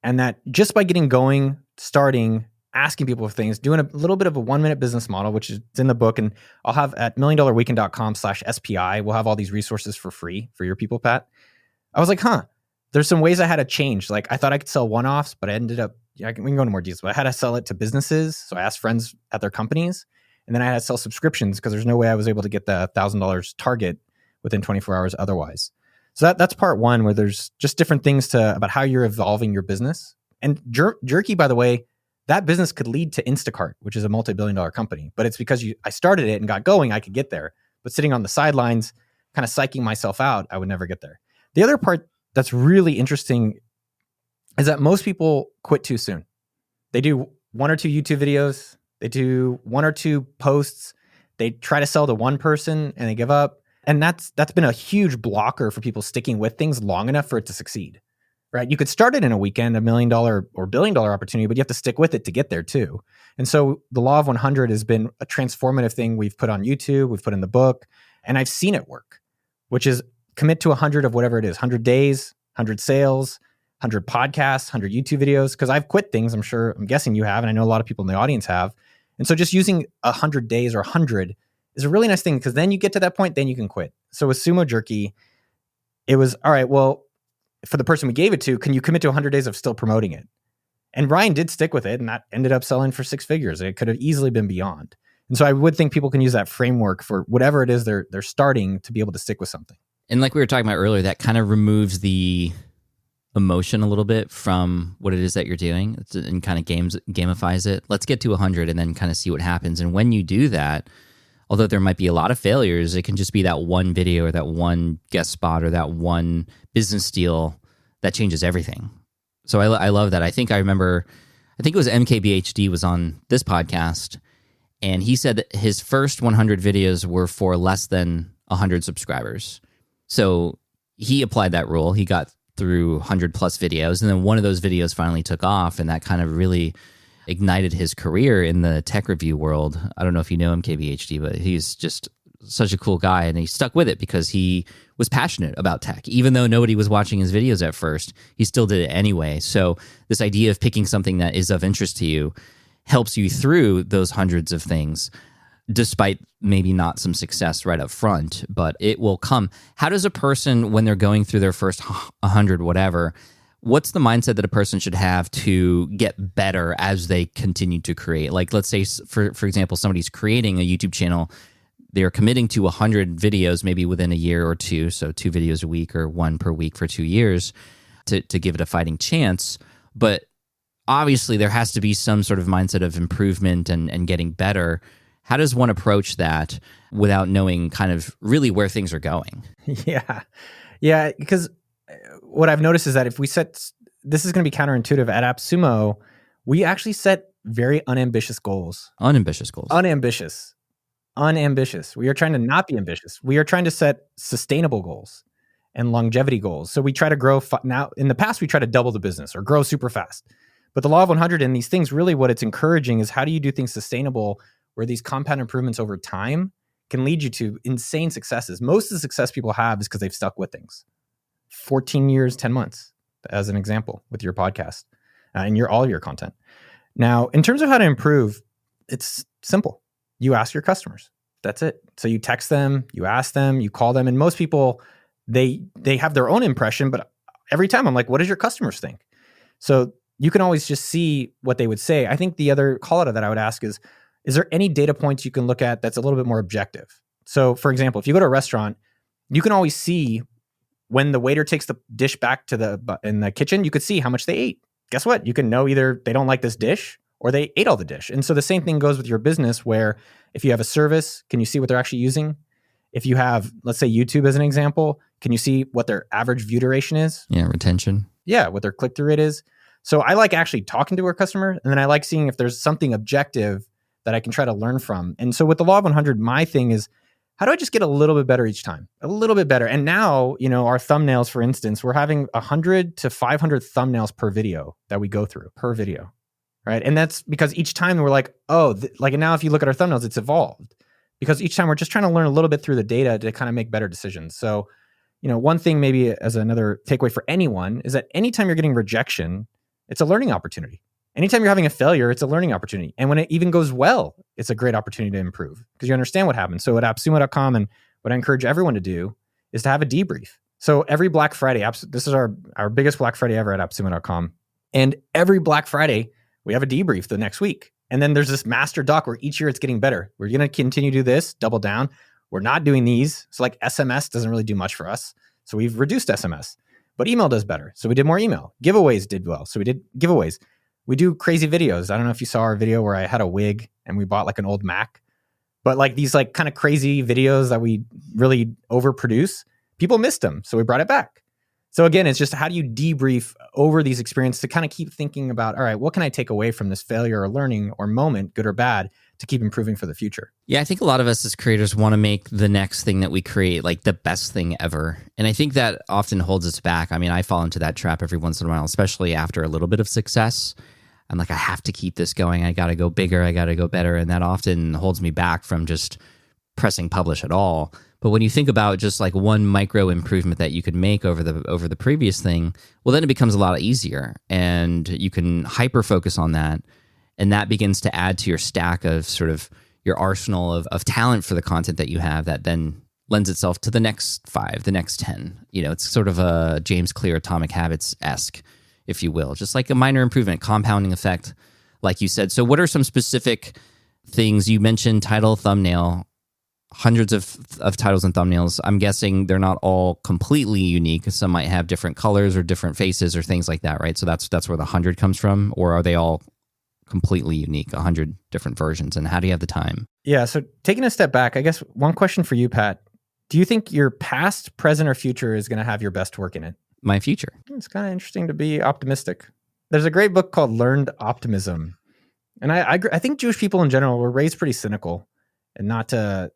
and that just by getting going, starting, asking people for things, doing a little bit of a 1-minute business model, which is in the book, and I'll have at milliondollarweekend.com/SPI, we'll have all these resources for free for your people, Pat. I was like, there's some ways I had to change. Like I thought I could sell one-offs, but I ended up, we can go into more details, but I had to sell it to businesses. So I asked friends at their companies, and then I had to sell subscriptions because there's no way I was able to get the $1,000 target within 24 hours otherwise. So that's part one, where there's just different things about how you're evolving your business. And Jerky, by the way, that business could lead to Instacart, which is a multi-billion-dollar company. But it's because I started it and got going, I could get there. But sitting on the sidelines, kind of psyching myself out, I would never get there. The other part that's really interesting is that most people quit too soon. They do 1 or 2 YouTube videos. They do 1 or 2 posts. They try to sell to one person and they give up. And that's been a huge blocker for people sticking with things long enough for it to succeed, right? You could start it in a weekend, $1 million or $1 billion opportunity, but you have to stick with it to get there too. And so the law of 100 has been a transformative thing we've put on YouTube, we've put in the book, and I've seen it work, which is commit to 100 of whatever it is, 100 days, 100 sales, 100 podcasts, 100 YouTube videos, because I've quit things, I'm guessing you have, and I know a lot of people in the audience have. And so just using 100 days or 100 is a really nice thing, because then you get to that point, then you can quit. So with Sumo Jerky, it was, all right, well, for the person we gave it to, can you commit to 100 days of still promoting it? And Ryan did stick with it, and that ended up selling for 6 figures. It could have easily been beyond. And so I would think people can use that framework for whatever it is they're starting to be able to stick with something. And like we were talking about earlier, that kind of removes the emotion a little bit from what it is that you're doing and kind of gamifies it. Let's get to 100 and then kind of see what happens. And when you do that, although there might be a lot of failures, it can just be that one video or that one guest spot or that one business deal that changes everything. So I love that. I think it was MKBHD was on this podcast, and he said that his first 100 videos were for less than 100 subscribers. So he applied that rule. He got through 100 plus videos, and then one of those videos finally took off, and that kind of really ignited his career in the tech review world. I don't know if you know him, KBHD, but he's just such a cool guy, and he stuck with it because he was passionate about tech. Even though nobody was watching his videos at first, he still did it anyway. So this idea of picking something that is of interest to you helps you through those hundreds of things, despite maybe not some success right up front, but it will come. How does a person, when they're going through their first 100 whatever, what's the mindset that a person should have to get better as they continue to create? Like, let's say, for example, somebody's creating a YouTube channel. They're committing to 100 videos maybe within a year or two, so 2 videos a week or 1 per week for 2 years to give it a fighting chance. But obviously there has to be some sort of mindset of improvement and getting better. How does one approach that without knowing kind of really where things are going? Yeah, because what I've noticed is that if we this is going to be counterintuitive at AppSumo, we actually set very unambitious goals. Unambitious goals. Unambitious. We are trying to not be ambitious. We are trying to set sustainable goals and longevity goals. So we try to grow. Now, in the past, we try to double the business or grow super fast. But the law of 100 and these things, really what it's encouraging is how do you do things sustainable where these compound improvements over time can lead you to insane successes. Most of the success people have is because they've stuck with things. 14 years, 10 months, as an example, with your podcast and all of your content. Now, in terms of how to improve, it's simple. You ask your customers. That's it. So you text them, you ask them, you call them. And most people, they have their own impression, but every time I'm like, what does your customers think? So you can always just see what they would say. I think the other call out that I would ask is there any data points you can look at that's a little bit more objective? So for example, if you go to a restaurant, you can always see when the waiter takes the dish back to in the kitchen, you could see how much they ate. Guess what? You can know either they don't like this dish or they ate all the dish. And so the same thing goes with your business where if you have a service, can you see what they're actually using? If you have, let's say YouTube as an example, can you see what their average view duration is? Yeah, retention. Yeah, what their click-through rate is. So I like actually talking to our customer, and then I like seeing if there's something objective that I can try to learn from. And so with the law of 100, my thing is, how do I just get a little bit better each time? A little bit better. And now, our thumbnails, for instance, we're having 100 to 500 thumbnails per video that we go through, per video, right? And that's because each time we're like, now if you look at our thumbnails, it's evolved. Because each time we're just trying to learn a little bit through the data to kind of make better decisions. So, one thing maybe as another takeaway for anyone is that anytime you're getting rejection, it's a learning opportunity. Anytime you're having a failure, it's a learning opportunity. And when it even goes well, it's a great opportunity to improve because you understand what happened. So at appsumo.com, and what I encourage everyone to do is to have a debrief. So every Black Friday, this is our biggest Black Friday ever at appsumo.com. And every Black Friday, we have a debrief the next week. And then there's this master doc where each year it's getting better. We're going to continue to do this, double down. We're not doing these. So like SMS doesn't really do much for us. So we've reduced SMS, but email does better. So we did more email. Giveaways did well. So we did giveaways. We do crazy videos. I don't know if you saw our video where I had a wig and we bought like an old Mac, but like these like kind of crazy videos that we really overproduce, people missed them. So we brought it back. So again, it's just how do you debrief over these experiences to kind of keep thinking about, all right, what can I take away from this failure or learning or moment, good or bad, to keep improving for the future? Yeah, I think a lot of us as creators want to make the next thing that we create like the best thing ever. And I think that often holds us back. I mean, I fall into that trap every once in a while, especially after a little bit of success. I'm like, I have to keep this going. I got to go bigger. I got to go better. And that often holds me back from just pressing publish at all. But when you think about just like one micro improvement that you could make over the previous thing, well, then it becomes a lot easier and you can hyper focus on that. And that begins to add to your stack of sort of your arsenal of talent for the content that you have that then lends itself to the next 5, the next 10. It's sort of a James Clear Atomic Habits-esque, if you will, just like a minor improvement, compounding effect, like you said. So what are some specific things? You mentioned title, thumbnail, hundreds of titles and thumbnails. I'm guessing they're not all completely unique. Some might have different colors or different faces or things like that, right? So that's where the 100 comes from, or are they all completely unique, 100 different versions? And how do you have the time? Yeah, so taking a step back, I guess one question for you, Pat. Do you think your past, present, or future is going to have your best work in it? My future. It's kind of interesting to be optimistic. There's a great book called Learned Optimism. And I think Jewish people in general were raised pretty cynical and not to,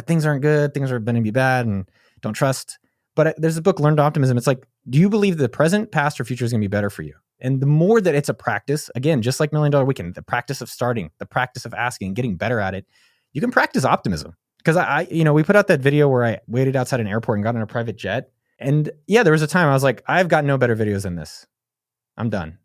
things aren't good, things are going to be bad, and don't trust. But there's a book, Learned Optimism. It's like, do you believe the present, past, or future is going to be better for you? And the more that it's a practice, again, just like $1 Million Weekend, the practice of starting, the practice of asking, getting better at it, you can practice optimism. Because we put out that video where I waited outside an airport and got in a private jet. And yeah, there was a time I was like, I've got no better videos than this. I'm done.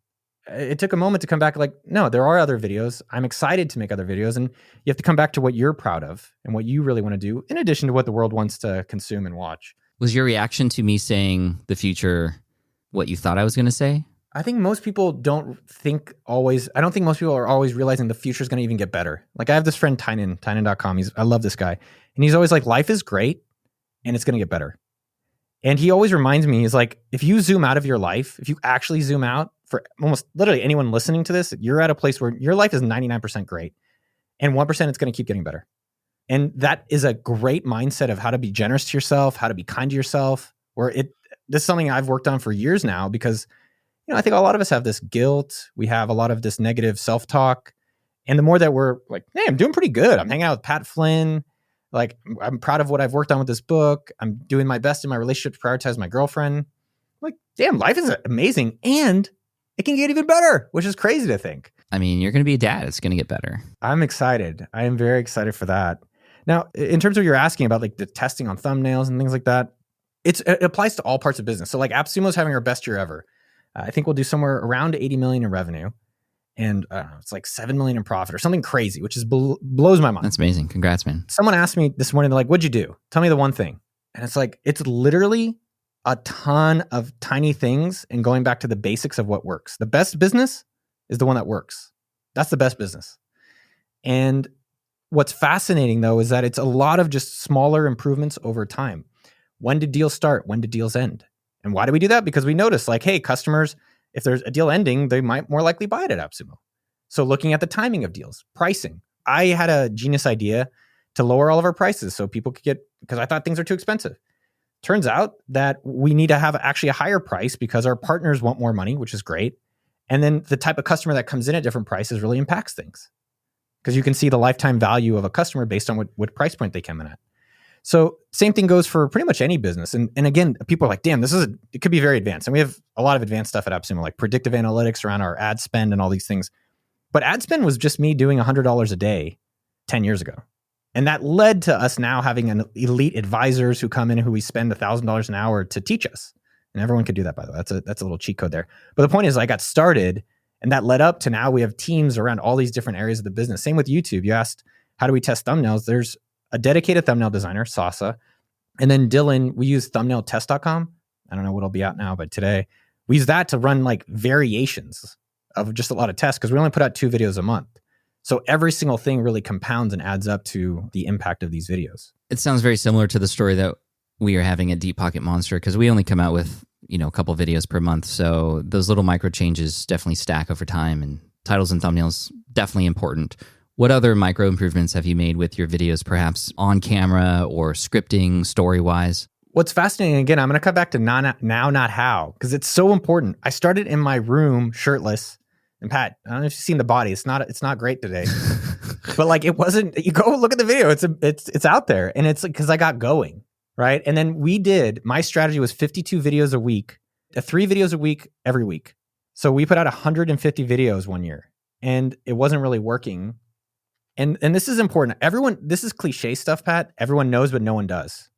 It took a moment to come back like, no, there are other videos. I'm excited to make other videos. And you have to come back to what you're proud of and what you really want to do, in addition to what the world wants to consume and watch. Was your reaction to me saying the future what you thought I was going to say? I think most people I don't think most people are always realizing the future is going to even get better. Like I have this friend, Tynan.com. I love this guy. And he's always like, life is great and it's going to get better. And he always reminds me, he's like, if you zoom out of your life, if you actually zoom out for almost literally anyone listening to this, you're at a place where your life is 99% great and 1% it's going to keep getting better. And that is a great mindset of how to be generous to yourself, how to be kind to yourself, this is something I've worked on for years now because, I think a lot of us have this guilt. We have a lot of this negative self-talk. And the more that we're like, hey, I'm doing pretty good. I'm hanging out with Pat Flynn. Like, I'm proud of what I've worked on with this book. I'm doing my best in my relationship to prioritize my girlfriend. Like, damn, life is amazing. And it can get even better, which is crazy to think. I mean, you're going to be a dad. It's going to get better. I'm excited. I am very excited for that. Now, in terms of you're asking about like the testing on thumbnails and things like that, it applies to all parts of business. So like AppSumo's having our best year ever. I think we'll do somewhere around 80 million in revenue. And it's like 7 million in profit or something crazy, which is blows my mind. That's amazing. Congrats, man. Someone asked me this morning, they're like, what'd you do? Tell me the one thing. And it's like, it's literally a ton of tiny things and going back to the basics of what works. The best business is the one that works. That's the best business. And what's fascinating though, is that it's a lot of just smaller improvements over time. When did deals start? When did deals end? And why do we do that? Because we notice like, hey, customers, if there's a deal ending, they might more likely buy it at AppSumo. So looking at the timing of deals, pricing. I had a genius idea to lower all of our prices so people could because I thought things are too expensive. Turns out that we need to have actually a higher price because our partners want more money, which is great. And then the type of customer that comes in at different prices really impacts things because you can see the lifetime value of a customer based on what price point they come in at. So same thing goes for pretty much any business. And again, people are like, damn, it could be very advanced. And we have a lot of advanced stuff at AppSumo, like predictive analytics around our ad spend and all these things. But ad spend was just me doing $100 a day 10 years ago. And that led to us now having an elite advisors who come in who we spend $1,000 an hour to teach us. And everyone could do that, by the way. That's a little cheat code there. But the point is I got started and that led up to now we have teams around all these different areas of the business. Same with YouTube. You asked, how do we test thumbnails? There's a dedicated thumbnail designer, Sasa. And then Dylan, we use thumbnailtest.com. I don't know what'll be out now, but today we use that to run like variations of just a lot of tests because we only put out 2 videos a month. So every single thing really compounds and adds up to the impact of these videos. It sounds very similar to the story that we are having at Deep Pocket Monster because we only come out with, a couple videos per month. So those little micro changes definitely stack over time, and titles and thumbnails definitely important. What other micro improvements have you made with your videos, perhaps on camera or scripting, story-wise? What's fascinating, again, I'm going to come back to now, not how, because it's so important. I started in my room shirtless. And Pat, I don't know if you've seen the body. It's not great today. But like it wasn't, you go look at the video. It's out there. And it's because I got going, right? And then my strategy was 52 videos a week, 3 videos a week every week. So we put out 150 videos one year and it wasn't really working. And this is important. This is cliche stuff, Pat. Everyone knows, but no one does.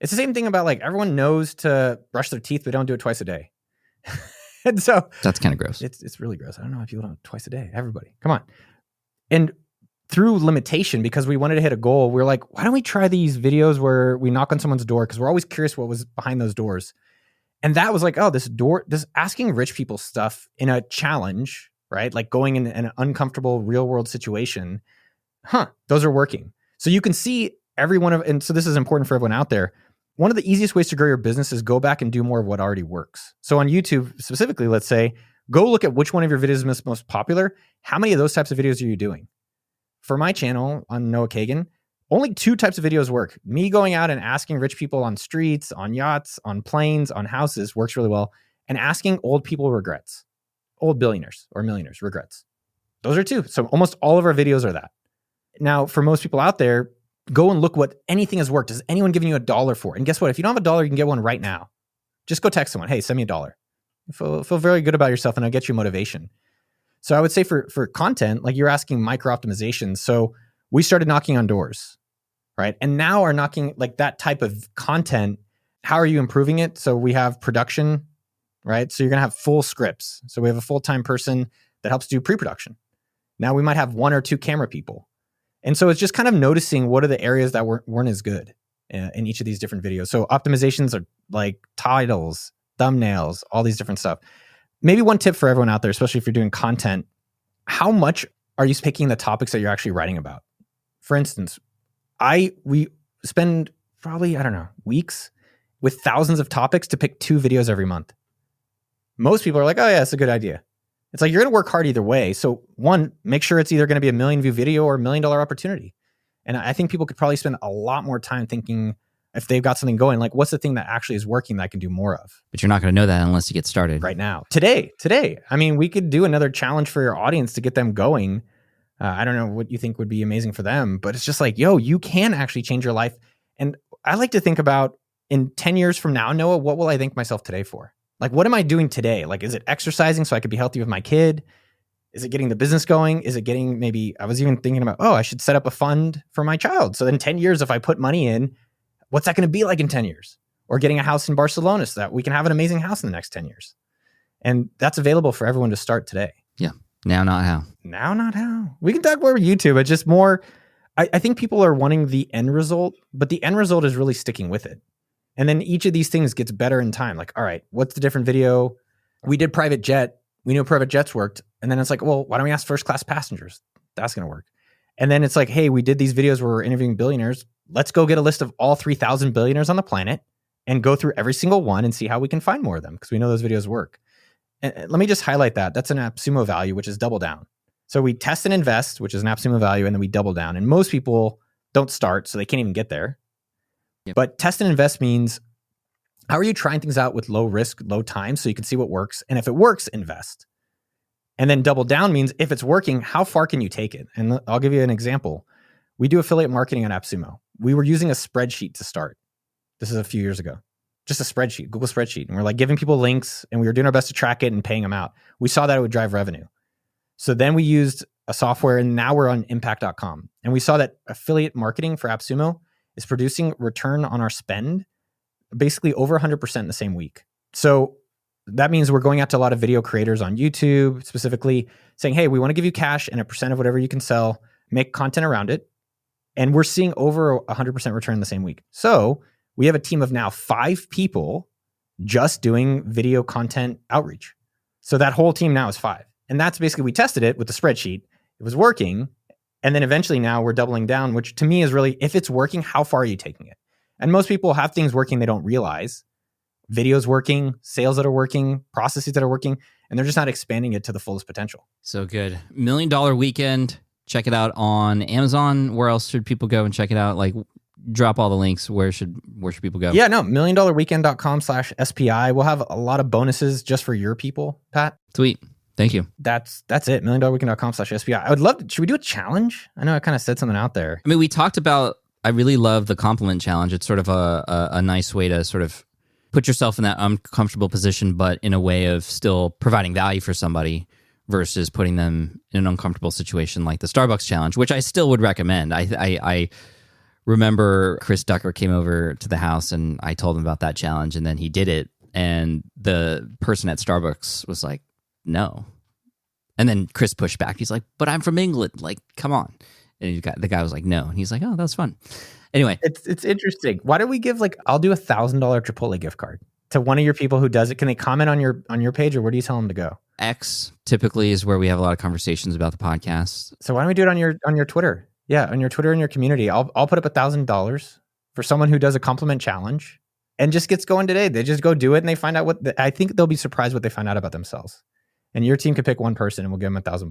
It's the same thing about like everyone knows to brush their teeth, but don't do it twice a day. And so that's kind of gross. It's really gross. I don't know if people don't twice a day. Everybody, come on. And through limitation, because we wanted to hit a goal, we were like, why don't we try these videos where we knock on someone's door? Because we're always curious what was behind those doors. And that was like, oh, this asking rich people stuff in a challenge, right? Like going in an uncomfortable real world situation. Those are working. So you can see and so this is important for everyone out there. One of the easiest ways to grow your business is go back and do more of what already works. So on YouTube specifically, let's say, go look at which one of your videos is most popular. How many of those types of videos are you doing? For my channel on Noah Kagan, only 2 types of videos work. Me going out and asking rich people on streets, on yachts, on planes, on houses works really well. And asking old people regrets. Old billionaires or millionaires regrets. Those are 2. So almost all of our videos are that. Now, for most people out there, go and look what anything has worked. Is anyone giving you $1 for it? And guess what? If you don't have $1, you can get one right now. Just go text someone. Hey, send me $1. Feel very good about yourself and it'll get you motivation. So I would say for content, like you're asking micro optimizations. So we started knocking on doors, right? And now are knocking like that type of content. How are you improving it? So we have production, right? So you're going to have full scripts. So we have a full-time person that helps do pre-production. Now we might have 1 or 2 camera people. And so it's just kind of noticing what are the areas that weren't as good in each of these different videos. So optimizations are like titles, thumbnails, all these different stuff. Maybe one tip for everyone out there, especially if you're doing content, how much are you picking the topics that you're actually writing about? For instance, we spend probably, weeks with thousands of topics to pick 2 videos every month. most people are like, oh yeah, it's a good idea. It's like, you're going to work hard either way. So one, make sure it's either going to be a 1 million view video or $1 million opportunity. And I think people could probably spend a lot more time thinking, if they've got something going, like, what's the thing that actually is working that I can do more of? But you're not going to know that unless you get started. Right now. Today. I mean, we could do another challenge for your audience to get them going. I don't know what you think would be amazing for them, but it's just like, yo, you can actually change your life. And I like to think about, in 10 years from now, Noah, what will I thank myself today for? Like, what am I doing today? Like, is it exercising so I could be healthy with my kid? Is it getting the business going? Is it getting, maybe I was even thinking about, I should set up a fund for my child. So in 10 years, if I put money in, what's that going to be like in 10 years? Or getting a house in Barcelona so that we can have an amazing house in the next 10 years. And that's available for everyone to start today. Yeah. Now, not how. Now, not how. We can talk more about YouTube. It's just more, I think people are wanting the end result, but the end result is really sticking with it. And then each of these things gets better in time. Like, all right, what's the different video? We did private jet. We knew private jets worked. And then it's like, well, why don't we ask first class passengers? That's going to work. And then it's like, hey, we did these videos where we're interviewing billionaires. Let's go get a list of all 3,000 billionaires on the planet and go through every single one and see how we can find more of them, because we know those videos work. And let me just highlight that. That's an AppSumo value, which is double down. So we test and invest, which is an AppSumo value, and then we double down. And most people don't start, so they can't even get there. Yep. But test and invest means, how are you trying things out with low risk, low time, so you can see what works? And if it works, invest. And then double down means, if it's working, how far can you take it? And I'll give you an example. We do affiliate marketing on AppSumo. We were using a spreadsheet to start. This is a few years ago. Just a spreadsheet, Google spreadsheet. And we're like giving people links, and we were doing our best to track it and paying them out. We saw that it would drive revenue. So then we used a software, and now we're on impact.com. And we saw that affiliate marketing for AppSumo is producing return on our spend basically over 100% in the same week. So that means we're going out to a lot of video creators on YouTube, specifically saying, hey, we want to give you cash and a percent of whatever you can sell, make content around it. And we're seeing over 100% return in the same week. So we have a team of now 5 people just doing video content outreach. So that whole team now is 5. And that's basically, we tested it with the spreadsheet. It was working. And then eventually now we're doubling down, which to me is really, if it's working, how far are you taking it? And most people have things working they don't realize. Videos working, sales that are working, processes that are working, and they're just not expanding it to the fullest potential. So good. $1 Million Weekend. Check it out on Amazon. Where else should people go and check it out? Like, drop all the links. Where should people go? Yeah, no, $1milliondollarweekend.com/SPI. We'll have a lot of bonuses just for your people, Pat. Sweet. Thank you. That's it. $1milliondollarweekend.com/SPI. I would love to, should we do a challenge? I know I kind of said something out there. I mean, we talked about, I really love the compliment challenge. It's sort of a nice way to sort of put yourself in that uncomfortable position, but in a way of still providing value for somebody versus putting them in an uncomfortable situation like the Starbucks challenge, which I still would recommend. I remember Chris Ducker came over to the house and I told him about that challenge, and then he did it. And the person at Starbucks was like, no. And then Chris pushed back. He's like, but I'm from England. Like, come on. And the guy was like, no. And he's like, oh, that was fun. Anyway. It's interesting. Why don't we give, like, I'll do $1,000 Chipotle gift card to one of your people who does it. Can they comment on your page, or where do you tell them to go? X typically is where we have a lot of conversations about the podcast. So why don't we do it on your Twitter? Yeah, on your Twitter and your community. I'll put up $1,000 for someone who does a compliment challenge and just gets going today. They just go do it and they find out I think they'll be surprised what they find out about themselves. And your team can pick one person and we'll give them $1,000.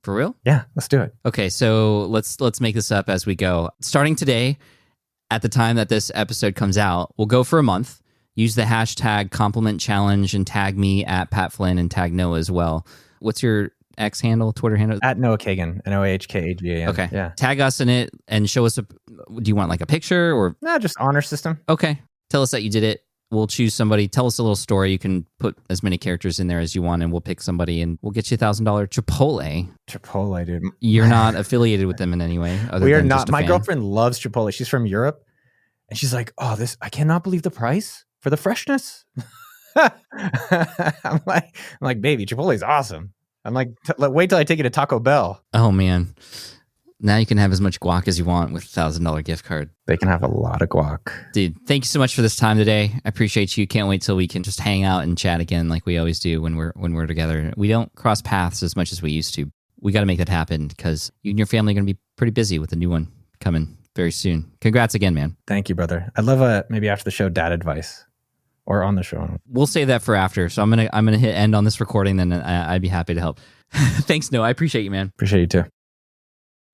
For real? Yeah, let's do it. Okay, so let's make this up as we go. Starting today, at the time that this episode comes out, we'll go for a month. Use the hashtag compliment challenge and tag me at Pat Flynn and tag Noah as well. What's your X handle, Twitter handle? At Noah Kagan, NOAHKAGAN. Okay. Yeah. Tag us in it and show us do you want like a picture or? No, just honor system. Okay. Tell us that you did it. We'll choose somebody. Tell us a little story. You can put as many characters in there as you want, and we'll pick somebody, and we'll get you $1,000 Chipotle. Chipotle, dude. You're not affiliated with them in any way. We are not. My girlfriend loves Chipotle. She's from Europe, and she's like, "Oh, I cannot believe the price for the freshness." I'm like, baby, Chipotle is awesome. I'm like, wait till I take you to Taco Bell. Oh man. Now you can have as much guac as you want with $1,000 gift card. They can have a lot of guac. Dude, thank you so much for this time today. I appreciate you. Can't wait till we can just hang out and chat again like we always do when we're together. We don't cross paths as much as we used to. We got to make that happen because you and your family are going to be pretty busy with a new one coming very soon. Congrats again, man. Thank you, brother. I'd love maybe after the show, dad advice. or on the show. We'll save that for after. So I'm gonna hit end on this recording, then I'd be happy to help. Thanks, Noah. I appreciate you, man. Appreciate you too.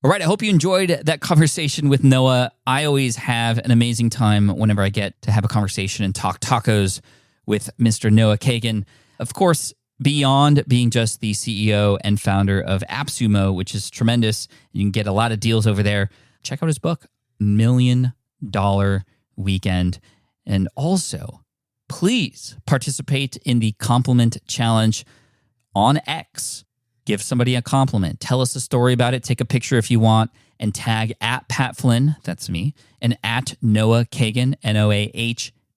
All right, I hope you enjoyed that conversation with Noah. I always have an amazing time whenever I get to have a conversation and talk tacos with Mr. Noah Kagan. Of course, beyond being just the CEO and founder of AppSumo, which is tremendous, you can get a lot of deals over there. Check out his book, $1 Million Weekend. And also, please participate in the Compliment Challenge on X. Give somebody a compliment. Tell us a story about it. Take a picture if you want and tag at Pat Flynn, that's me, and at Noah Kagan,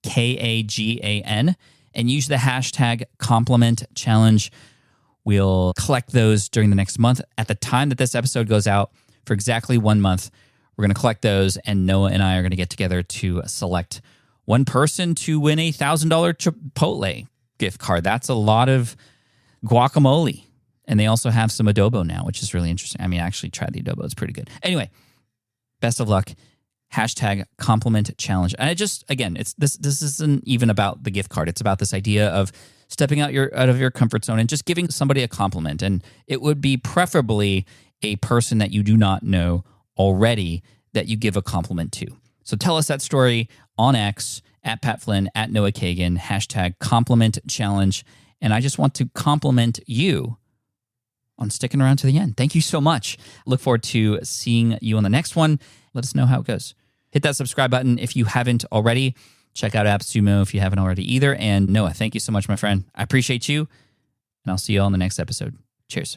NOAHKAGAN, and use the hashtag compliment challenge. We'll collect those during the next month. At the time that this episode goes out, for exactly 1 month, we're going to collect those, and Noah and I are going to get together to select one person to win a $1,000 Chipotle gift card. That's a lot of guacamole. And they also have some adobo now, which is really interesting. I mean, I actually tried the adobo. It's pretty good. Anyway, best of luck. Hashtag compliment challenge. And I just, again, it's this isn't even about the gift card. It's about this idea of stepping out of your comfort zone and just giving somebody a compliment. And it would be preferably a person that you do not know already that you give a compliment to. So tell us that story on X, at Pat Flynn, at Noah Kagan, hashtag compliment challenge. And I just want to compliment you on sticking around to the end. Thank you so much. Look forward to seeing you on the next one. Let us know how it goes. Hit that subscribe button if you haven't already. Check out AppSumo if you haven't already either. And Noah, thank you so much, my friend. I appreciate you. And I'll see you all in the next episode. Cheers.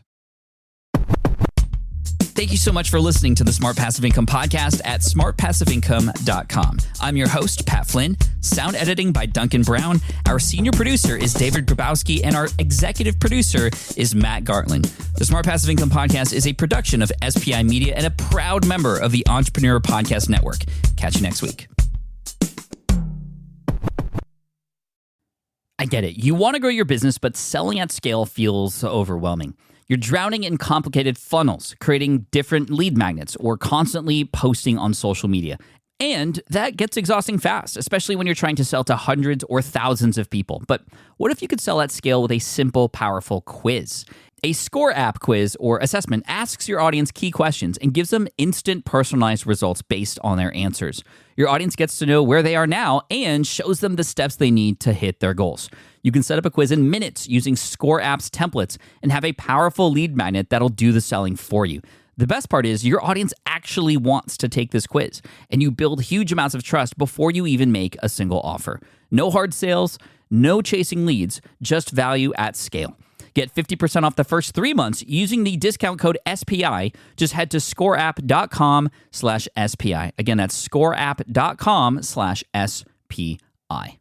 Thank you so much for listening to the Smart Passive Income podcast at smartpassiveincome.com. I'm your host, Pat Flynn. Sound editing by Duncan Brown. Our senior producer is David Grabowski, and our executive producer is Matt Gartland. The Smart Passive Income podcast is a production of SPI Media and a proud member of the Entrepreneur Podcast Network. Catch you next week. I get it. You want to grow your business, but selling at scale feels overwhelming. You're drowning in complicated funnels, creating different lead magnets, or constantly posting on social media. And that gets exhausting fast, especially when you're trying to sell to hundreds or thousands of people. But what if you could sell at scale with a simple, powerful quiz? A Score app quiz or assessment asks your audience key questions and gives them instant personalized results based on their answers. Your audience gets to know where they are now and shows them the steps they need to hit their goals. You can set up a quiz in minutes using Score app's templates and have a powerful lead magnet that'll do the selling for you. The best part is your audience actually wants to take this quiz, and you build huge amounts of trust before you even make a single offer. No hard sales, no chasing leads, just value at scale. Get 50% off the first 3 months using the discount code SPI. Just head to scoreapp.com/SPI. Again, that's scoreapp.com/SPI.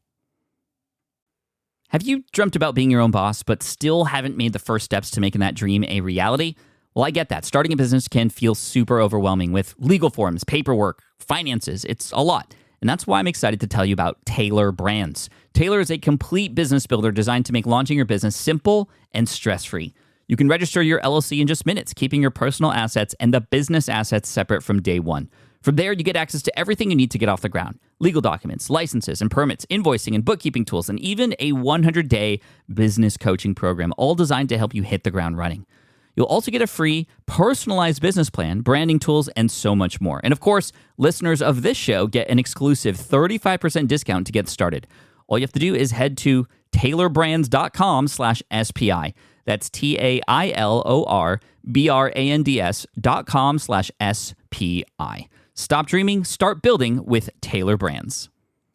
Have you dreamt about being your own boss, but still haven't made the first steps to making that dream a reality? Well, I get that. Starting a business can feel super overwhelming with legal forms, paperwork, finances. It's a lot. And that's why I'm excited to tell you about Taylor Brands. Taylor is a complete business builder designed to make launching your business simple and stress-free. You can register your LLC in just minutes, keeping your personal assets and the business assets separate from day one. From there, you get access to everything you need to get off the ground. Legal documents, licenses and permits, invoicing and bookkeeping tools, and even a 100-day business coaching program, all designed to help you hit the ground running. You'll also get a free, personalized business plan, branding tools, and so much more. And of course, listeners of this show get an exclusive 35% discount to get started. All you have to do is head to taylorbrands.com/SPI. That's TAILORBRANDS.com/SPI. Stop dreaming, start building with Taylor Brands.